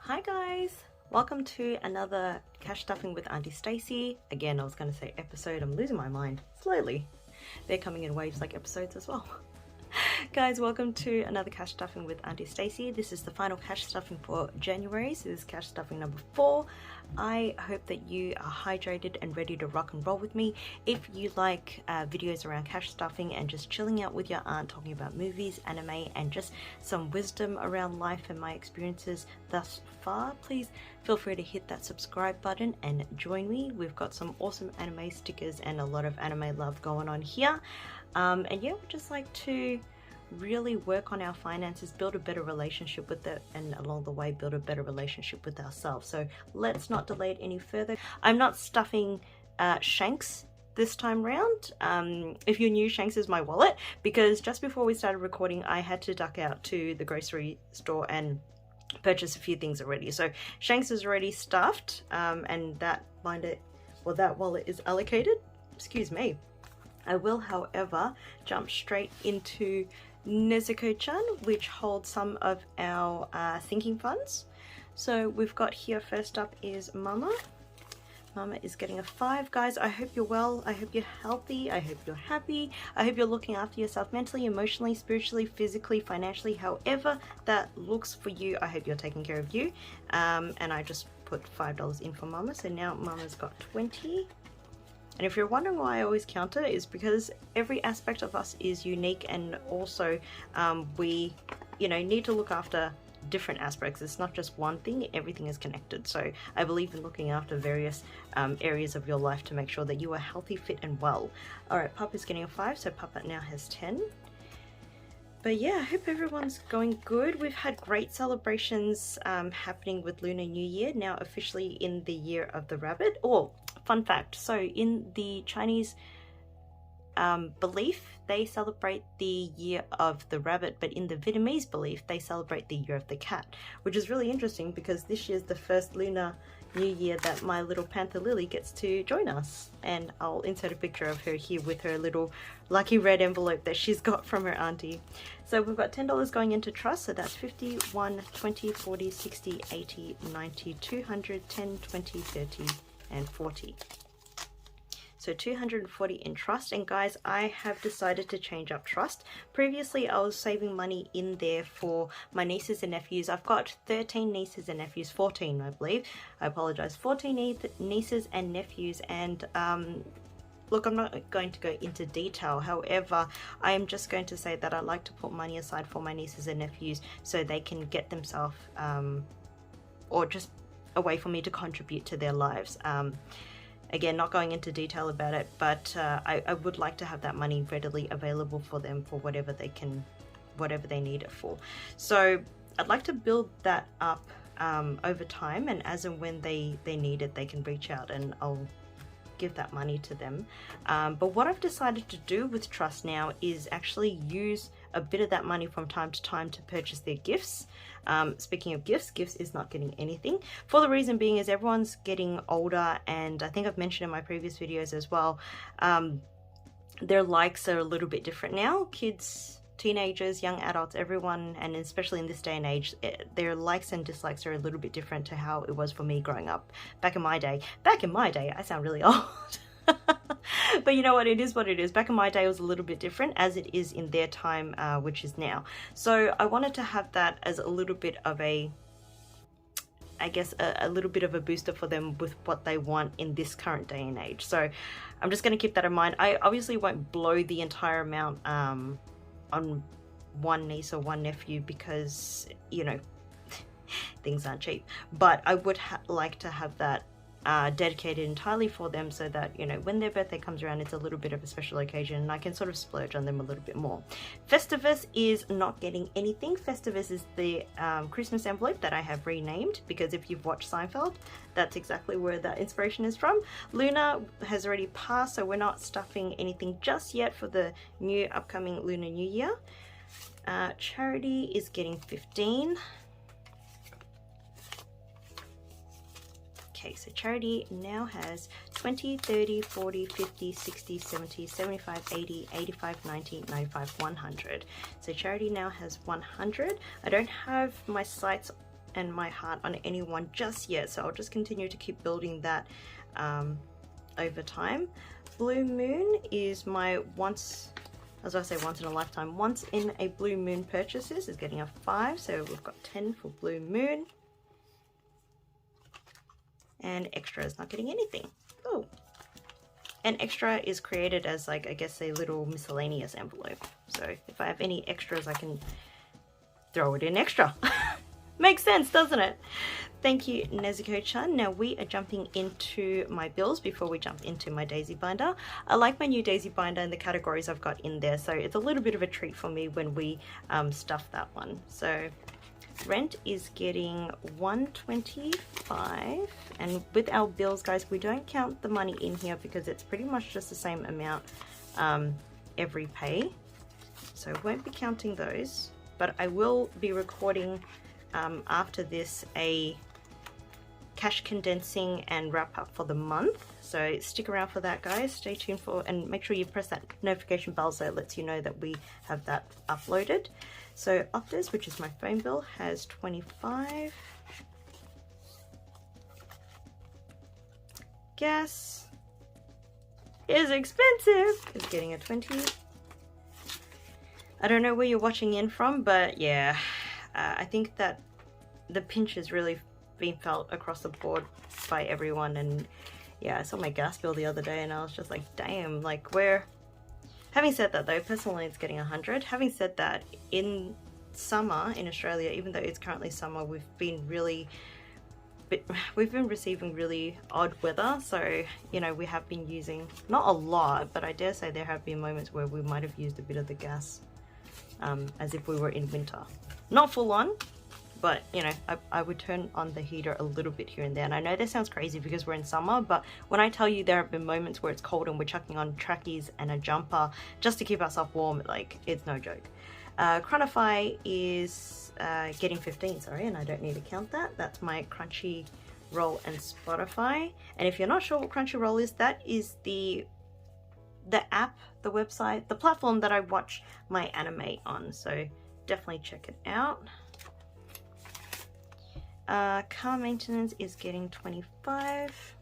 Hi guys, welcome to another Cash Stuffing with Auntie Stacey. Again, I was going to say episode, I'm losing my mind slowly. They're coming in waves like episodes as well. Guys, welcome to another Cash Stuffing with Auntie Stacey. This is the final Cash Stuffing for January, so this is Cash Stuffing number 4. I hope that you are hydrated and ready to rock and roll with me. If you like videos around cash stuffing and just chilling out with your aunt talking about movies, anime, and just some wisdom around life and my experiences thus far, please feel free to hit that subscribe button and join me. We've got some awesome anime stickers and a lot of anime love going on here. And yeah, we'd just like to really work on our finances, build a better relationship with it, and along the way build a better relationship with ourselves. So let's not delay it any further. I'm not stuffing Shanks this time round. If you're new, Shanks is my wallet, because just before we started recording I had to duck out to the grocery store and purchase a few things already. So Shanks is already stuffed, and that wallet is allocated. Excuse me. I will, however, jump straight into Nezuko-chan, which holds some of our thinking funds. So we've got here, first up is Mama. Mama is getting a 5. Guys, I hope you're well. I hope you're healthy. I hope you're happy. I hope you're looking after yourself mentally, emotionally, spiritually, physically, financially, however that looks for you. I hope you're taking care of you. And I just put $5 in for Mama. So now Mama's got 20. And if you're wondering why I always count it, is because every aspect of us is unique, and also we, need to look after different aspects. It's not just one thing, everything is connected. So I believe in looking after various areas of your life to make sure that you are healthy, fit, and well. Alright, Papa's getting a 5, so Papa now has 10. But yeah, I hope everyone's going good. We've had great celebrations happening with Lunar New Year, now officially in the year of the rabbit. Oh, fun fact, so in the Chinese belief, they celebrate the year of the rabbit, but in the Vietnamese belief, they celebrate the year of the cat, which is really interesting because this year's the first Lunar New Year that my little panther Lily gets to join us. And I'll insert a picture of her here with her little lucky red envelope that she's got from her auntie. So we've got $10 going into trust, so that's 50, 1, 20, 40, 60, 80, 90, 200, 10, 20, 30, and 40. So 240 in trust. And guys, I have decided to change up trust. Previously I was saving money in there for my nieces and nephews. I've got 13 nieces and nephews, 14 I believe, I apologize, 14 nieces and nephews. And look, I'm not going to go into detail, however I am just going to say that I like to put money aside for my nieces and nephews so they can get themselves or just a way for me to contribute to their lives. Again, not going into detail about it, but I would like to have that money readily available for them for whatever they need it for. So I'd like to build that up over time, and as and when they need it, they can reach out and I'll give that money to them. But what I've decided to do with trust now is actually use a bit of that money from time to time to purchase their gifts. Speaking of gifts is not getting anything, for the reason being is everyone's getting older, and I think I've mentioned in my previous videos as well, their likes are a little bit different now. Kids, teenagers, young adults, everyone, and especially in this day and age, their likes and dislikes are a little bit different to how it was for me growing up back in my day. I sound really old. But you know what, it is what it is. Back in my day it was a little bit different, as it is in their time, which is now. So I wanted to have that as a little bit of a, I guess, a little bit of a booster for them with what they want in this current day and age. So I'm just going to keep that in mind. I obviously won't blow the entire amount on one niece or one nephew because, things aren't cheap. But I would like to have that dedicated entirely for them, so that when their birthday comes around, it's a little bit of a special occasion and I can sort of splurge on them a little bit more. Festivus is not getting anything. Festivus is the Christmas envelope that I have renamed, because if you've watched Seinfeld, that's exactly where that inspiration is from. Luna has already passed, so we're not stuffing anything just yet for the new upcoming Lunar New Year. Charity is getting 15. Okay, so Charity now has 20, 30, 40, 50, 60, 70, 75, 80, 85, 90, 95, 100. So Charity now has 100. I don't have my sights and my heart on anyone just yet, so I'll just continue to keep building that over time. Blue Moon is my once in a lifetime, once in a blue moon purchases, is getting a 5, so we've got 10 for Blue Moon. And extra is not getting anything. Oh, and extra is created as, like, I guess a little miscellaneous envelope, so if I have any extras I can throw it in extra. Makes sense, doesn't it? Thank you, Nezuko-chan. Now we are jumping into my bills before we jump into my daisy binder. I like my new daisy binder and the categories I've got in there, so it's a little bit of a treat for me when we stuff that one. So rent is getting $125, and with our bills, guys, we don't count the money in here because it's pretty much just the same amount every pay, so I won't be counting those, but I will be recording after this a cash condensing and wrap up for the month, so stick around for that, guys. Stay tuned for, and make sure you press that notification bell so it lets you know that we have that uploaded. So Optus, which is my phone bill, has 25. Gas is expensive, it's getting a 20. I don't know where you're watching in from, but yeah, I think that the pinch has really been felt across the board by everyone. And yeah, I saw my gas bill the other day and I was just like, damn, like, where... Having said that though, personally it's getting 100. Having said that, in summer in Australia, even though it's currently summer, we've been receiving really odd weather, so you know, we have been using, not a lot, but I dare say there have been moments where we might have used a bit of the gas as if we were in winter. Not full on, but you know, I would turn on the heater a little bit here and there. And I know this sounds crazy because we're in summer, but when I tell you there have been moments where it's cold and we're chucking on trackies and a jumper just to keep ourselves warm, like, it's no joke. Chronify is getting 15, sorry, and I don't need to count that. That's my Crunchyroll and Spotify. And if you're not sure what Crunchyroll is, that is the app, the website, the platform that I watch my anime on, so definitely check it out. Car maintenance is getting 25.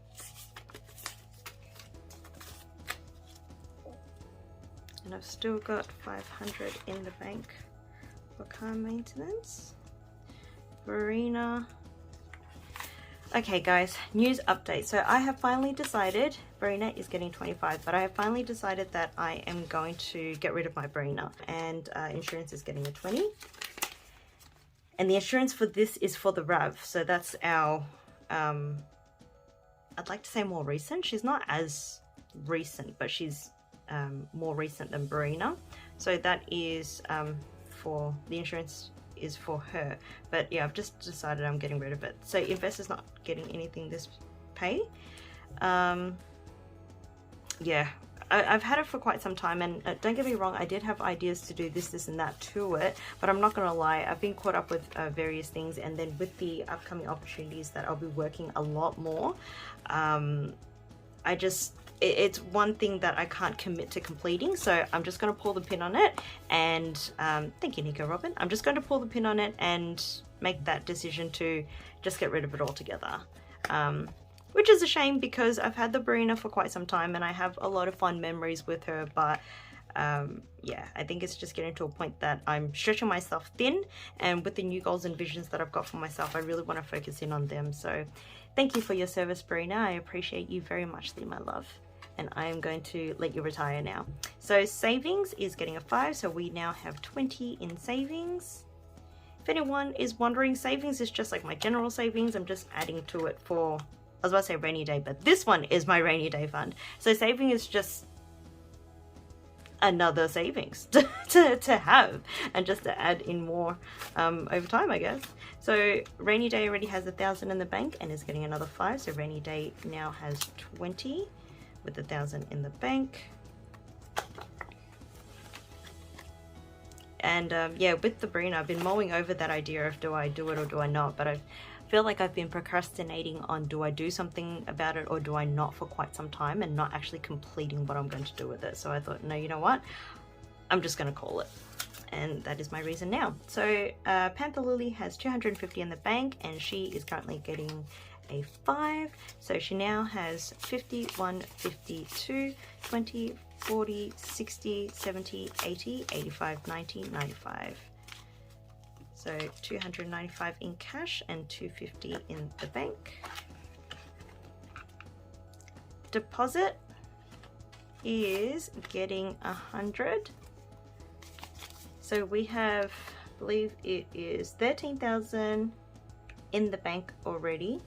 And I've still got 500 in the bank for car maintenance. Verena. Okay guys, news update. So I have finally decided, Verena is getting 25, but I have finally decided that I am going to get rid of my Verena, and insurance is getting a 20. And the insurance for this is for the RAV, so that's our, I'd like to say more recent. She's not as recent, but she's more recent than Verena. So that is for, the insurance is for her. But yeah, I've just decided I'm getting rid of it. So Investor's not getting anything this pay. Yeah. I've had it for quite some time, and don't get me wrong, I did have ideas to do this and that to it, but I'm not gonna lie, I've been caught up with various things, and then with the upcoming opportunities that I'll be working a lot more, it's one thing that I can't commit to completing, so I'm just going to pull the pin on it, and thank you, Nico Robin. I'm just going to pull the pin on it and make that decision to just get rid of it altogether. Which is a shame because I've had the Verena for quite some time and I have a lot of fun memories with her, but yeah, I think it's just getting to a point that I'm stretching myself thin, and with the new goals and visions that I've got for myself, I really want to focus in on them. So thank you for your service, Verena. I appreciate you very much, my love. And I am going to let you retire now. So savings is getting a 5, so we now have 20 in savings. If anyone is wondering, savings is just like my general savings. I'm just adding to it for, I was about to say rainy day, but this one is my rainy day fund. So saving is just another savings to have, and just to add in more over time, I guess. So rainy day already has 1,000 in the bank and is getting another 5. So rainy day now has 20 with 1,000 in the bank. And yeah, with the Verena, I've been mulling over that idea of do I do it or do I not, but I feel like I've been procrastinating on do I do something about it or do I not for quite some time, and not actually completing what I'm going to do with it. So I thought, no, you know what? I'm just going to call it. and that is my reason now. So Panther Lily has 250 in the bank, and she is currently getting a 5. So she now has 50, 1, 50, 2, 20, 40, 60, 70, 80, 85, 90, 95. So 295 in cash and 250 in the bank. Deposit is getting 100. So we have, I believe it is 13,000 in the bank already.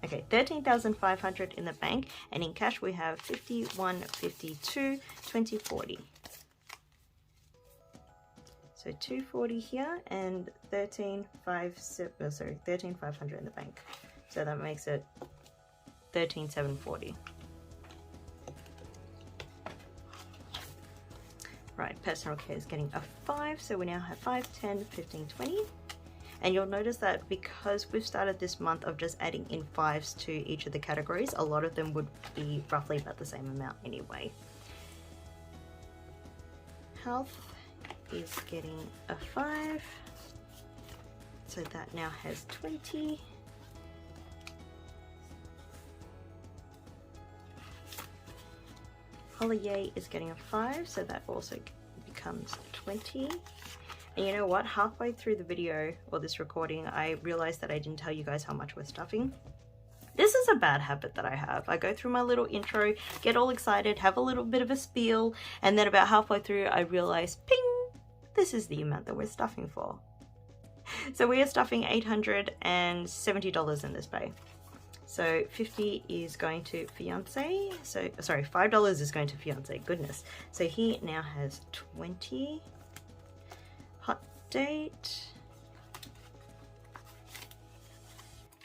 Okay, 13,500 in the bank, and in cash we have 51, 52, 20, 40. So 240 here and 13,500 in the bank. So that makes it 13,740. Right, personal care is getting a 5, so we now have 5, 10, 15, 20. And you'll notice that because we've started this month of just adding in 5s to each of the categories, a lot of them would be roughly about the same amount anyway. Health is getting a 5, so that now has 20. Holiday is getting a 5, so that also becomes 20. And you know what? Halfway through the video or this recording, I realized that I didn't tell you guys how much we're stuffing. This is a bad habit that I have. I go through my little intro, get all excited, have a little bit of a spiel, and then about halfway through, I realize, ping, this is the amount that we're stuffing for. So we are stuffing $870 in this bay. So 50 is going to fiance. So sorry, $5 is going to fiance. Goodness. So he now has 20. Hot date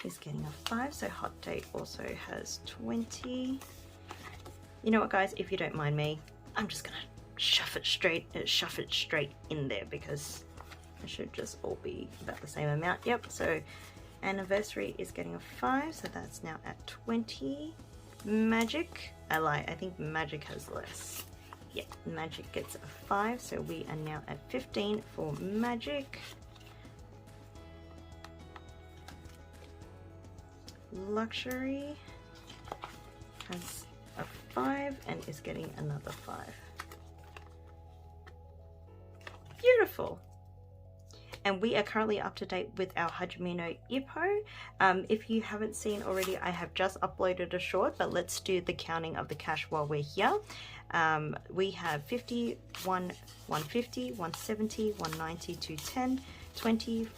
is getting a 5. So hot date also has 20. You know what, guys? If you don't mind me, I'm just gonna shove it straight in there because it should just all be about the same amount. Yep. So anniversary is getting a 5, so that's now at 20. Magic, I lie, I think Magic has less. Yeah, Magic gets a 5, so we are now at 15 for Magic. Luxury has a 5 and is getting another 5. Beautiful. And we are currently up to date with our Hajime no Ippo. If you haven't seen already, I have just uploaded a short, but let's do the counting of the cash while we're here. We have 50, 150, 170, 190, 210, 20,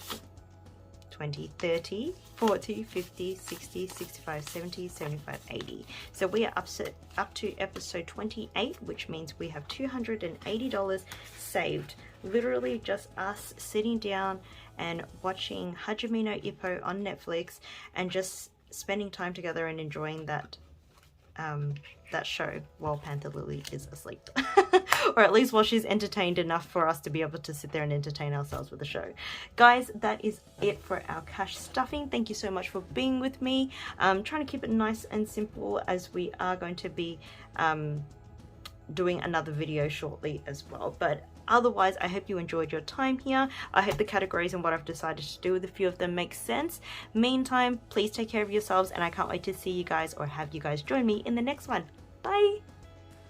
30, 40, 50, 60, 65, 70, 75, 80. So we are up to episode 28, which means we have $280 saved. Literally just us sitting down and watching Hajime no Ippo on Netflix and just spending time together and enjoying that show while Panther Lily is asleep. Or at least while she's entertained enough for us to be able to sit there and entertain ourselves with the show. Guys, that is it for our cash stuffing. Thank you so much for being with me. I'm trying to keep it nice and simple as we are going to be doing another video shortly as well. But otherwise, I hope you enjoyed your time here. I hope the categories and what I've decided to do with a few of them makes sense. Meantime, please take care of yourselves, and I can't wait to see you guys or have you guys join me in the next one. Bye!